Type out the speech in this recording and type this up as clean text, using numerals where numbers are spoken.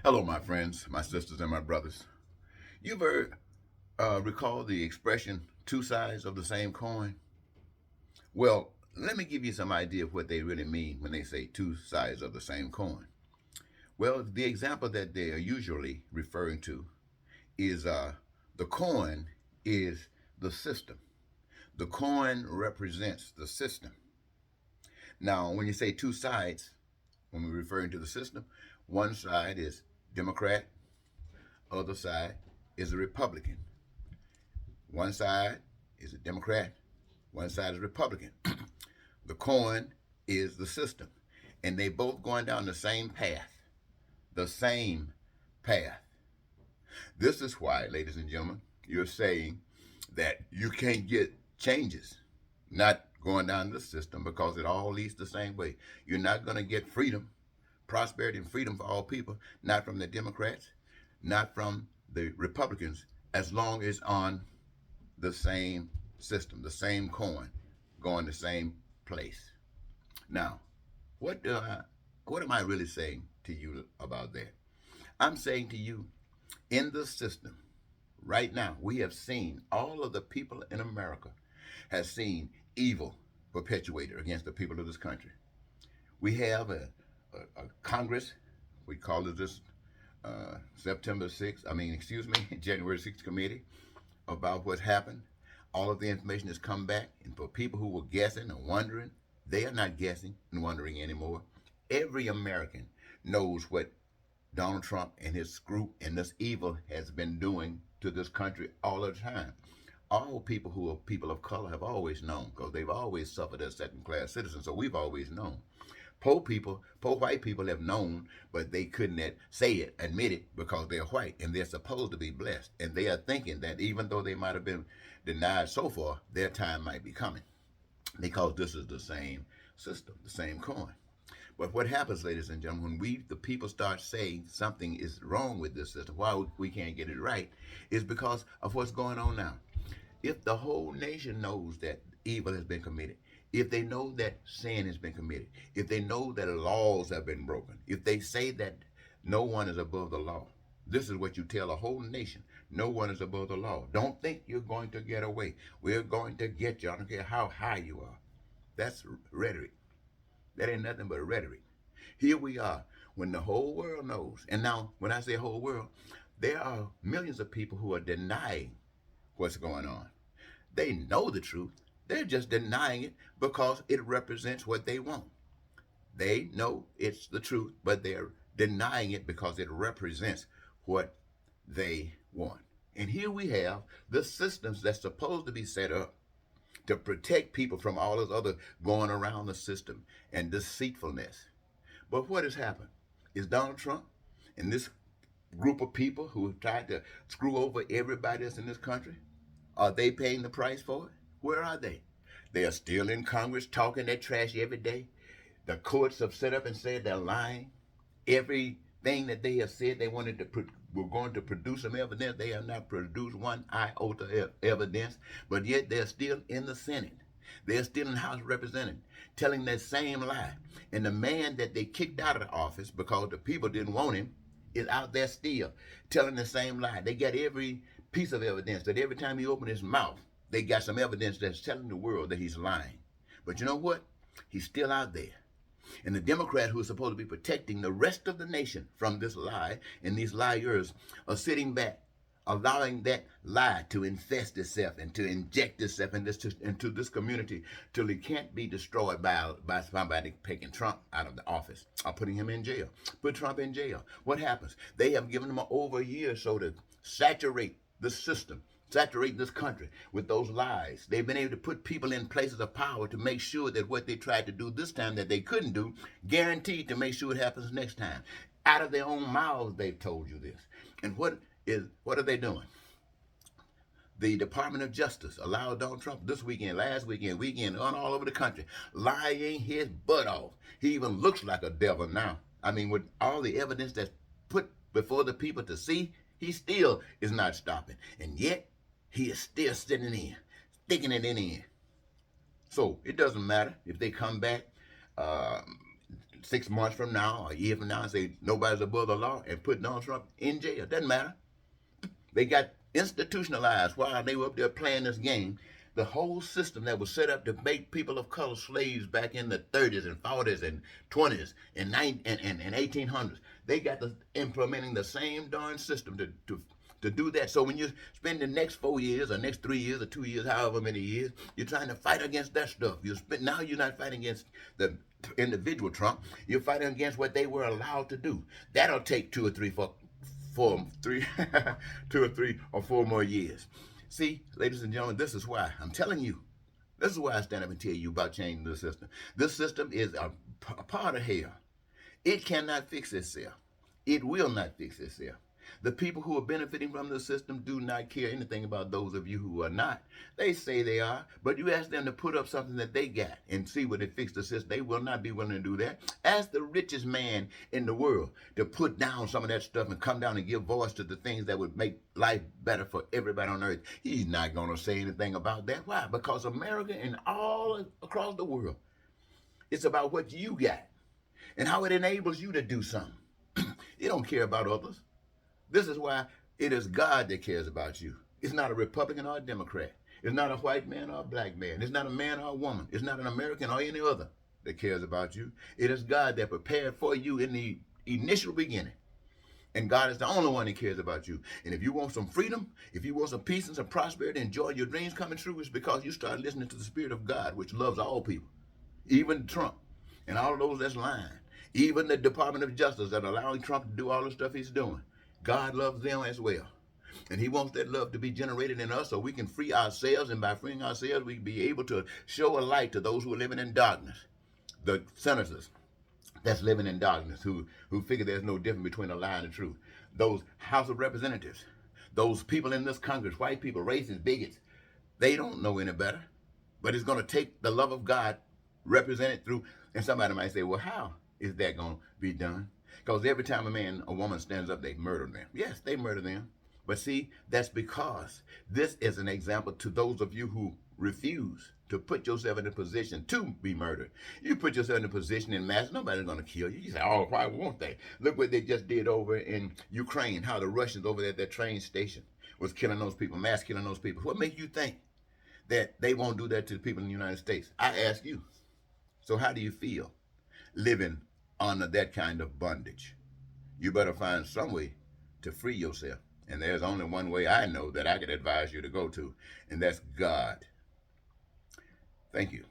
Hello, my friends, my sisters, and my brothers. You've ever recall the expression two sides of the same coin? Well, let me give you some idea of what they really mean when they say two sides of the same coin. Well, the example that they are usually referring to is the coin is the system. The coin represents the system. Now, when you say two sides, when we're referring to the system, one side is Democrat, other side is a Republican. One side is a Democrat, one side is Republican. The coin is the system. And they both going down the same path. The same path. This is why, ladies and gentlemen, you're saying that you can't get changes not going down the system because it all leads the same way. You're not going to get freedom, prosperity, and freedom for all people, not from the Democrats, not from the Republicans, as long as on the same system, the same coin, going the same place. Now, what do I, what am I really saying to you about that? I'm saying to you, in the system, right now, we have seen all of the people in America has seen evil perpetuated against the people of this country. We have a Congress, we call it this September 6th, January 6th committee about what happened. All of the information has come back, and for people who were guessing and wondering, they are not guessing and wondering anymore. Every American knows what Donald Trump and his group and this evil has been doing to this country all the time. All people who are people of color have always known because they've always suffered as second class citizens, so we've always known. Poor white people have known, but they couldn't say it, admit it, because they're white and they're supposed to be blessed. And they are thinking that even though they might have been denied so far, their time might be coming because this is the same system, the same coin. But what happens, ladies and gentlemen, when we, the people, start saying something is wrong with this system, why we can't get it right, is because of what's going on now. If the whole nation knows that evil has been committed, if they know that sin has been committed, if they know that laws have been broken, if they say that no one is above the law, this is what you tell a whole nation. No one is above the law. Don't think you're going to get away. We're going to get you. I don't care how high you are. That's rhetoric. That ain't nothing but rhetoric. Here we are when the whole world knows. And now, when I say whole world, there are millions of people who are denying what's going on. They know the truth. They're just denying it because it represents what they want. They know it's the truth, but they're denying it because it represents what they want. And here we have the systems that's supposed to be set up to protect people from all this other going around the system and deceitfulness. But what has happened? Is Donald Trump and this group of people who have tried to screw over everybody that's in this country, are they paying the price for it? Where are they? They are still in Congress talking that trash every day. The courts have set up and said they're lying. Everything that they have said they wanted to were going to produce some evidence, they have not produced one iota of evidence, but yet they're still in the Senate. They're still in the House of Representatives telling that same lie. And the man that they kicked out of the office because the people didn't want him is out there still telling the same lie. They got every piece of evidence that every time he opened his mouth, they got some evidence that's telling the world that he's lying. But you know what? He's still out there. And the Democrat who is supposed to be protecting the rest of the nation from this lie and these liars are sitting back, allowing that lie to infest itself and to inject itself into this community till it can't be destroyed by somebody picking Trump out of the office or putting him in jail. Put Trump in jail. What happens? They have given him over a year or so to saturate the system, saturate this country with those lies. They've been able to put people in places of power to make sure that what they tried to do this time that they couldn't do, guaranteed to make sure it happens next time. Out of their own mouths, they've told you this. And what are they doing? The Department of Justice allowed Donald Trump this weekend, last weekend, on all over the country, lying his butt off. He even looks like a devil now. I mean, with all the evidence that's put before the people to see, he still is not stopping. And yet, he is still sitting in, sticking it in. So it doesn't matter if they come back. 6 months from now, a year from now, and say nobody's above the law and put Donald Trump in jail. Doesn't matter. They got institutionalized while they were up there playing this game. The whole system that was set up to make people of color slaves back in the 30s and 40s and 20s and 1800s, they got the implementing the same darn system to do that. So when you spend the next 4 years or next 3 years or 2 years, however many years, you're trying to fight against that stuff. Now you're not fighting against the individual Trump. You're fighting against what they were allowed to do. That'll take 2 or 3 or 4 more years. See, ladies and gentlemen, this is why I'm telling you. This is why I stand up and tell you about changing the system. This system is a part of hell. It cannot fix itself. It will not fix itself. The people who are benefiting from the system do not care anything about those of you who are not. They say they are, but you ask them to put up something that they got and see what it fix the system. They will not be willing to do that. Ask the richest man in the world to put down some of that stuff and come down and give voice to the things that would make life better for everybody on earth. He's not going to say anything about that. Why? Because America and all across the world, it's about what you got and how it enables you to do something. You don't care about others. This is why it is God that cares about you. It's not a Republican or a Democrat. It's not a white man or a black man. It's not a man or a woman. It's not an American or any other that cares about you. It is God that prepared for you in the initial beginning. And God is the only one that cares about you. And if you want some freedom, if you want some peace and some prosperity and joy, your dreams coming true, it's because you start listening to the Spirit of God, which loves all people, even Trump and all of those that's lying, even the Department of Justice that allowing Trump to do all the stuff he's doing. God loves them as well. And he wants that love to be generated in us so we can free ourselves. And by freeing ourselves, we can be able to show a light to those who are living in darkness. The senators that's living in darkness, who figure there's no difference between a lie and the truth. Those House of Representatives, those people in this Congress, white people, racists, bigots, they don't know any better. But it's going to take the love of God represented through. And somebody might say, well, how is that going to be done? Because every time a man or woman stands up, they murder them. Yes, they murder them. But see, that's because this is an example to those of you who refuse to put yourself in a position to be murdered. You put yourself in a position in mass, nobody's going to kill you. You say, oh, why won't they? Look what they just did over in Ukraine, how the Russians over there at that train station was killing those people, mass killing those people. What makes you think that they won't do that to the people in the United States? I ask you. So how do you feel living under that kind of bondage? You better find some way to free yourself. And there's only one way I know that I could advise you to go to, and that's God. Thank you.